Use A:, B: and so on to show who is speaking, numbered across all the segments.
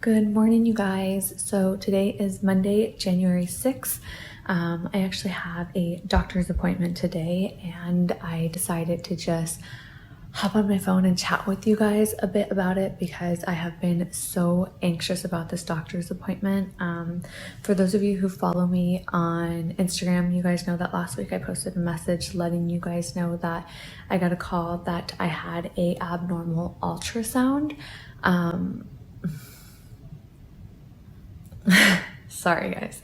A: Good morning, you guys. So today is Monday, January 6th. I actually have a doctor's appointment today, and I decided to just hop on my phone and chat with you guys a bit about it because I have been so anxious about this doctor's appointment. For those of you who follow me on Instagram, you guys know that last week I posted a message letting you guys know that I got a call that I had a abnormal ultrasound. Sorry guys.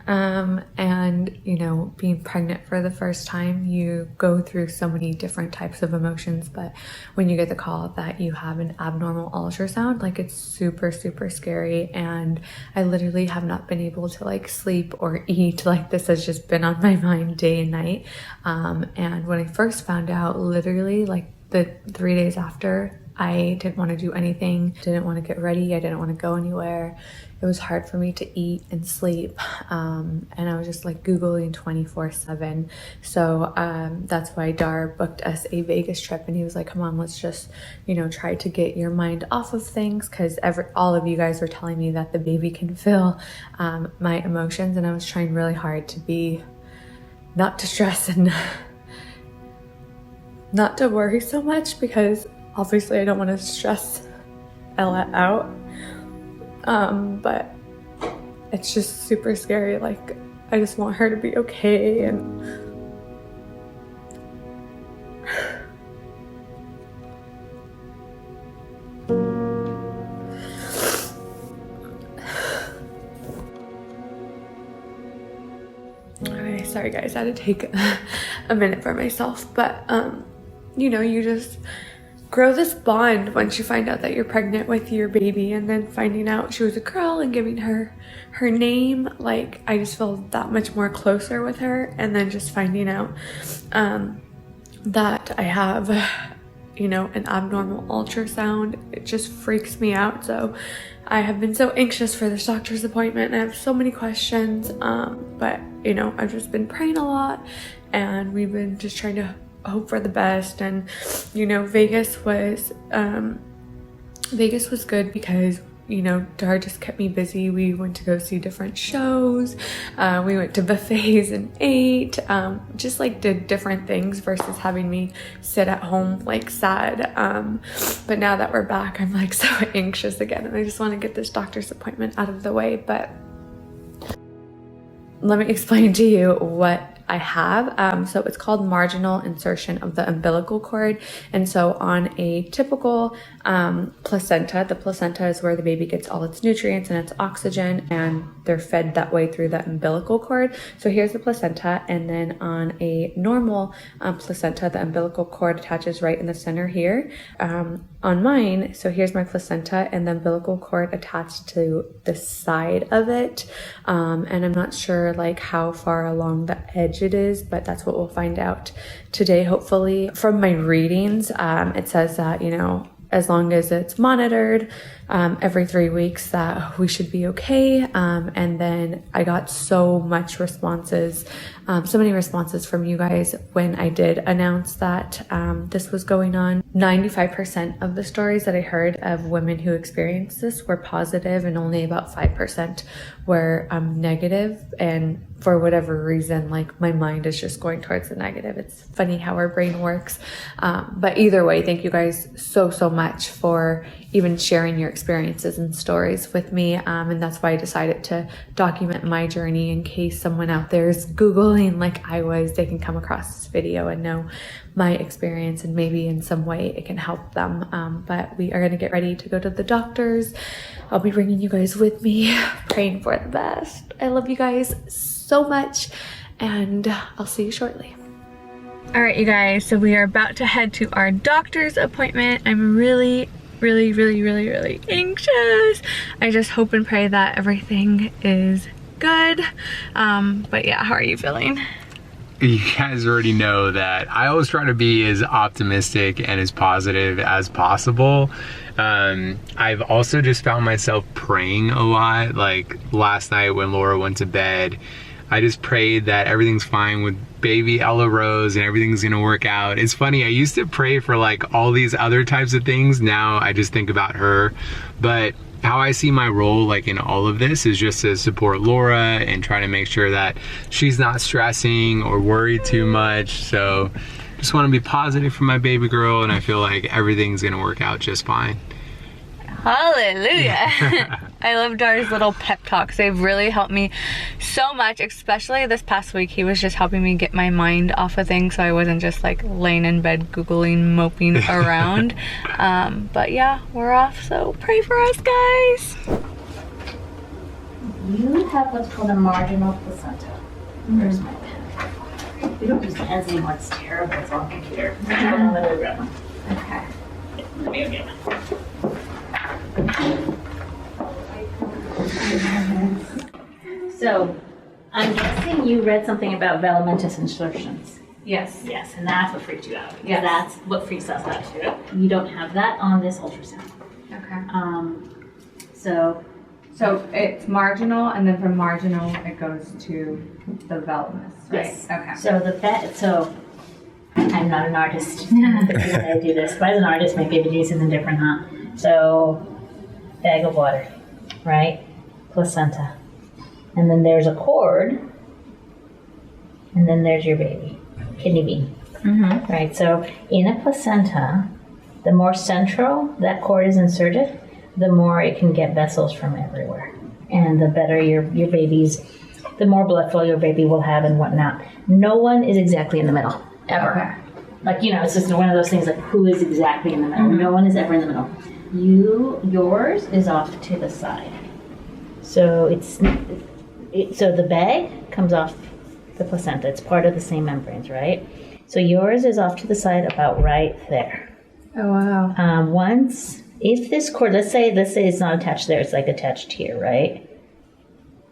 A: And you know, being pregnant for the first time, you go through so many different types of emotions, but when you get the call that you have an abnormal ultrasound, like, it's super scary, and I literally have not been able to like sleep or eat. Like, this has just been on my mind day and night. And when I first found out, literally like the 3 days after, I didn't want to do anything, didn't want to get ready, I didn't want to go anywhere. It was hard for me to eat and sleep, and I was just like Googling 24/7. So that's why Dhar booked us a Vegas trip, and he was like, come on, let's just, you know, try to get your mind off of things, because all of you guys were telling me that the baby can feel my emotions, and I was trying really hard to be not to stress and not to worry so much, because obviously I don't want to stress Ella out. But it's just super scary. Like, I just want her to be okay, and okay, sorry guys, I had to take a minute for myself, but you know, you just grow this bond once you find out that you're pregnant with your baby, and then finding out she was a girl and giving her name. Like, I just feel that much more closer with her. And then just finding out that I have, you know, an abnormal ultrasound, it just freaks me out. So I have been so anxious for this doctor's appointment, and I have so many questions, but you know, I've just been praying a lot, and we've been just trying to hope for the best. And you know, Vegas was good because, you know, Dhar just kept me busy. We went to go see different shows, we went to buffets and ate, just like did different things versus having me sit at home like sad. But now that we're back, I'm like so anxious again, and I just want to get this doctor's appointment out of the way. But let me explain to you what I have. So it's called marginal insertion of the umbilical cord. And so on a typical placenta, the placenta is where the baby gets all its nutrients and its oxygen, and they're fed that way through the umbilical cord. So here's the placenta, and then on a normal placenta, the umbilical cord attaches right in the center here. On mine, so here's my placenta, and the umbilical cord attached to the side of it. And I'm not sure like how far along the edge it is, but that's what we'll find out today, hopefully. From my readings, it says that, you know, as long as it's monitored every 3 weeks, that we should be okay. And then I got so many responses from you guys when I did announce that this was going on. 95% of the stories that I heard of women who experienced this were positive, and only about 5% were negative. And for whatever reason, like, my mind is just going towards the negative. It's funny how our brain works. But either way, thank you guys so much for even sharing your experiences and stories with me. And that's why I decided to document my journey, in case someone out there is Googling like I was, they can come across this video and know my experience, and maybe in some way it can help them. But we are going to get ready to go to the doctor's. I'll be bringing you guys with me, praying for the best. I love you guys so much, and I'll see you shortly. All right, you guys, so we are about to head to our doctor's appointment. I'm really anxious. I just hope and pray that everything is good. But yeah, how are you feeling?
B: You guys already know that I always try to be as optimistic and as positive as possible. I've also just found myself praying a lot. Like last night when Laura went to bed, I just prayed that everything's fine with baby Ella Rose and everything's gonna work out. It's funny, I used to pray for like all these other types of things. Now I just think about her. But how I see my role like in all of this is just to support Laura and try to make sure that she's not stressing or worried too much. So just want to be positive for my baby girl, and I feel like everything's gonna work out just fine.
C: Hallelujah. I love Dhar's little pep talks. They've really helped me so much, especially this past week. He was just helping me get my mind off of things so I wasn't just like laying in bed Googling, moping around. But yeah, we're off, so pray for us, guys.
D: You have what's called a marginal placenta. Where's my pen? We don't use pens anymore. It's terrible. It's on computer. Okay. Let me get one. So, I'm guessing you read something about velamentous insertions.
C: Yes.
D: Yes, and that's what freaked you out. Because
C: Yes.
D: that's what freaks us out too. You don't have that on this ultrasound.
C: Okay.
D: So
C: it's marginal, and then from marginal it goes to the velamentous, right?
D: yes.
C: Okay.
D: So I'm not an artist. I do this. If I was an artist, my baby do something different, huh? So, bag of water, right? Placenta. And then there's a cord, and then there's your baby, kidney bean.
C: Mm-hmm.
D: Right, so in a placenta, the more central that cord is inserted, the more it can get vessels from everywhere. And the better your baby's, the more blood flow your baby will have and whatnot. No one is exactly in the middle, ever.
C: Okay.
D: Like, it's just one of those things like, who is exactly in the middle? No one is ever in the middle. Yours is off to the side. So so the bag comes off the placenta. It's part of the same membranes, right? So yours is off to the side about right there.
C: Oh wow.
D: If this cord, let's say it's not attached there, it's like attached here, right?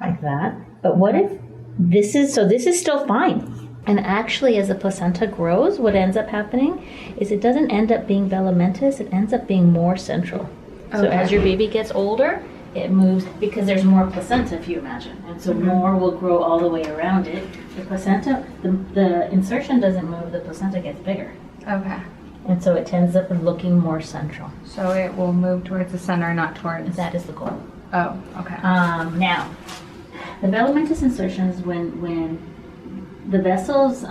D: Like that. But what if this is still fine. And actually, as the placenta grows, what ends up happening is it doesn't end up being velamentous, it ends up being more central. So
C: Okay.
D: as your baby gets older, it moves, because there's more placenta, if you imagine. And so more will grow all the way around it. The placenta, the insertion doesn't move, the placenta gets bigger.
C: Okay.
D: And so it ends up looking more central.
C: So it will move towards the center, not towards.
D: That is the goal.
C: Oh, okay.
D: Now, the velamentous insertions, when the vessels,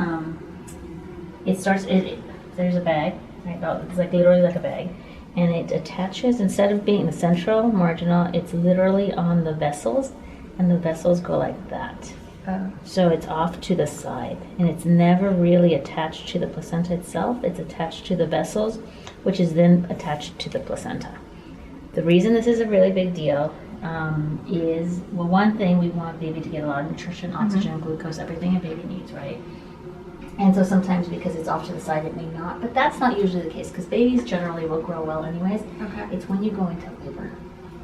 D: there's a bag, right? It's like literally like a bag, and it attaches, instead of being the central marginal, it's literally on the vessels, and the vessels go like that.
C: Oh.
D: So it's off to the side, and it's never really attached to the placenta itself. It's attached to the vessels, which is then attached to the placenta. The reason this is a really big deal is, well, one thing, we want baby to get a lot of nutrition, oxygen, glucose, everything a baby needs, right? And so sometimes because it's off to the side, it may not, but that's not usually the case, because babies generally will grow well anyways.
C: Okay.
D: It's when you go into labor,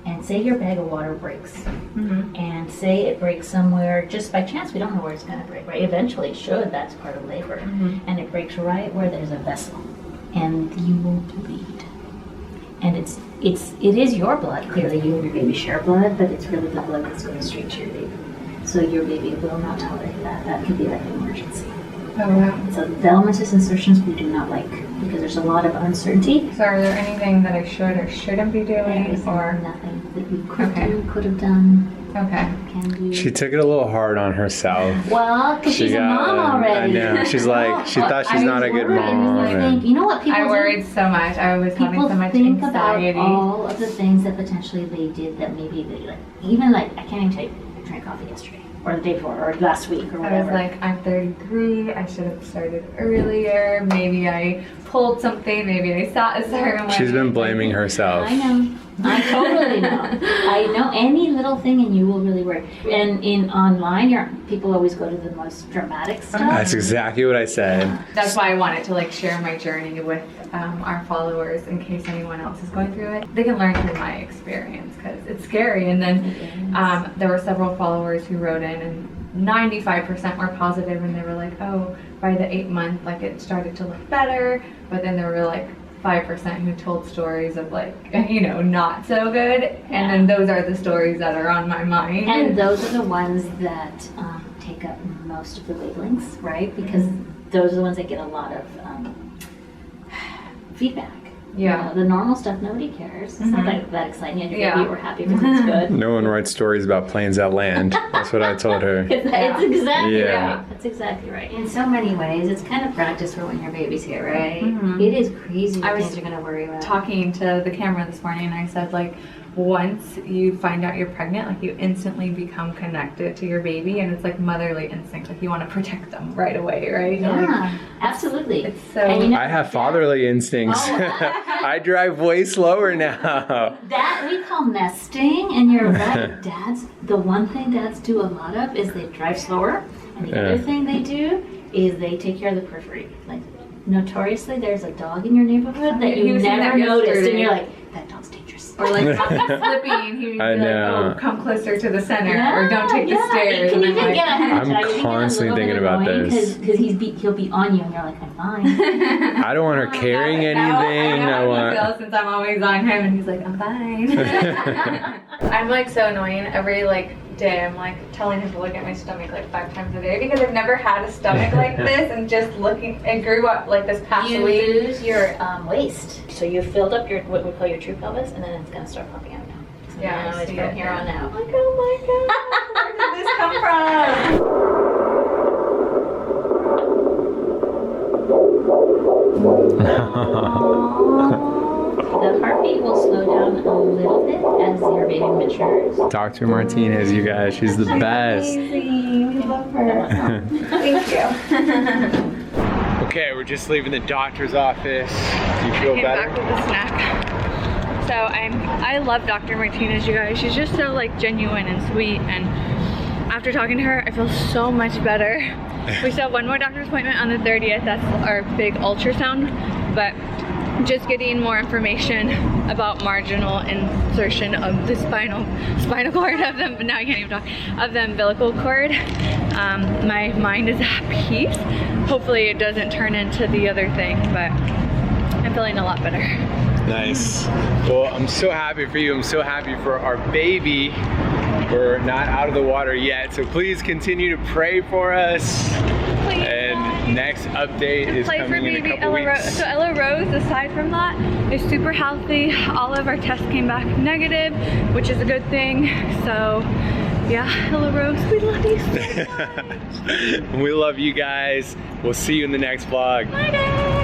D: and say your bag of water breaks,
C: Mm-hmm.
D: and say it breaks somewhere, just by chance, we don't know where it's going to break, right? Eventually it should, that's part of labor.
C: Mm-hmm.
D: And it breaks right where there's a vessel, and you will bleed. And it is your blood, clearly you and your baby share blood, but it's really the blood that's going straight to your baby. So your baby will not tolerate that. That could be like an emergency.
C: Oh wow.
D: So velamentous insertions we do not like, because there's a lot of uncertainty.
C: So are there anything that I should or shouldn't be
D: There
C: doing,
D: is
C: or?
D: nothing that you could
C: Okay.
D: do, could have done,
C: Okay.
D: can do.
B: She took it a little hard on herself.
D: Well, because she's a mom already.
B: I know. She's like, she thought she's not a good mom.
D: You know what people
C: I
D: do?
C: worried so much. I was having
D: People
C: so much
D: think
C: anxiety.
D: about all of the things that potentially they did that maybe they, like, even like, I can't even tell you, I drank coffee yesterday, or the day before, or last week, or
C: I was
D: whatever.
C: like, I'm 33. I should have started earlier. Maybe I pulled something. Maybe I sat a certain way.
B: She's been blaming herself.
D: I know. I totally know. I know any little thing and you will really worry. And in online, people always go to the most dramatic stuff.
B: That's exactly what I said.
C: That's why I wanted to like share my journey with our followers in case anyone else is going through it. They can learn through my experience because it's scary. And then there were several followers who wrote in, and 95% were positive, and they were like, oh, by the 8th month, like it started to look better. But then there were like 5% who told stories of like, not so good. And then those are the stories that are on my mind.
D: And those are the ones that take up most of the wavelengths, right? Because those are the ones that get a lot of feedback.
C: Yeah.
D: The normal stuff, nobody cares. It's not that exciting. And
C: Yeah.
D: maybe we're happy because it's good.
B: No one writes stories about planes that land. That's what I told her.
D: It's exactly
B: Yeah.
D: right. That's exactly right. In so many ways, it's kind of practice for when your baby's here, right? It is crazy the
C: I was
D: things you're going to worry about.
C: Talking to the camera this morning, and I said, like, once you find out you're pregnant, like, you instantly become connected to your baby, and it's like motherly instinct. Like, you want to protect them right away, right?
D: Yeah,
C: Like,
D: absolutely.
C: it's so.
D: And you know,
B: I have fatherly instincts. I drive way slower now.
D: that we call nesting, and you're right. Dads, the one thing dads do a lot of is they drive slower, and the other thing they do is they take care of the periphery. Like, notoriously, there's a dog in your neighborhood that
C: He
D: you
C: was saying
D: never
C: that
D: noticed,
C: yesterday.
D: and you're like, that dog's dangerous.
C: Or like slipping, and he'd be
B: I
C: like,
B: know.
C: "Oh, come closer to the center," or "Don't take the stairs."
D: Can
C: And
D: you
C: I'm like,
D: get
B: I'm constantly thinking about this.
D: Because he'll be on you, and you're like, I'm fine.
B: I don't want her carrying
C: I
B: anything.
C: know
B: I
C: how he
B: want.
C: feels since I'm always on him, and he's like, "I'm fine." I'm like so annoying. Every like day, I'm like telling him to look at my stomach like 5 times a day because I've never had a stomach like this, and just looking, it grew up like this past
D: You
C: week.
D: lose your waist. So you filled up your what we call your true pelvis, and then it's going to start popping out now. So
C: Yeah, I
D: now it's
C: see
D: from
C: it,
D: here
C: yeah.
D: on out.
C: Like, oh my god, where did this come from?
D: The heartbeat will slow down a little bit as your baby matures.
B: Dr. Martinez, you guys, she's the best.
C: Amazing. We love her. Thank you.
B: Okay, we're just leaving the doctor's office. Do you feel
C: Came
B: better?
C: back with a snack. So I love Dr. Martinez, you guys. She's just so like genuine and sweet, and after talking to her, I feel so much better. We still have one more doctor's appointment on the 30th. That's our big ultrasound, but just getting more information about marginal insertion of the spinal cord of them. But now I can't even talk of the umbilical cord. My mind is at peace. Hopefully it doesn't turn into the other thing, but I'm feeling a lot better.
B: Nice. Well, I'm so happy for you. I'm so happy for our baby. We're not out of the water yet, so please continue to pray for us.
C: Please.
B: And next update is
C: Play for
B: coming in a
C: baby
B: couple
C: Ella
B: weeks.
C: Rose. So Ella Rose, aside from that, is super healthy. All of our tests came back negative, which is a good thing. So yeah, Ella Rose, we love you so much.
B: We love you guys. We'll see you in the next vlog.
C: Bye guys.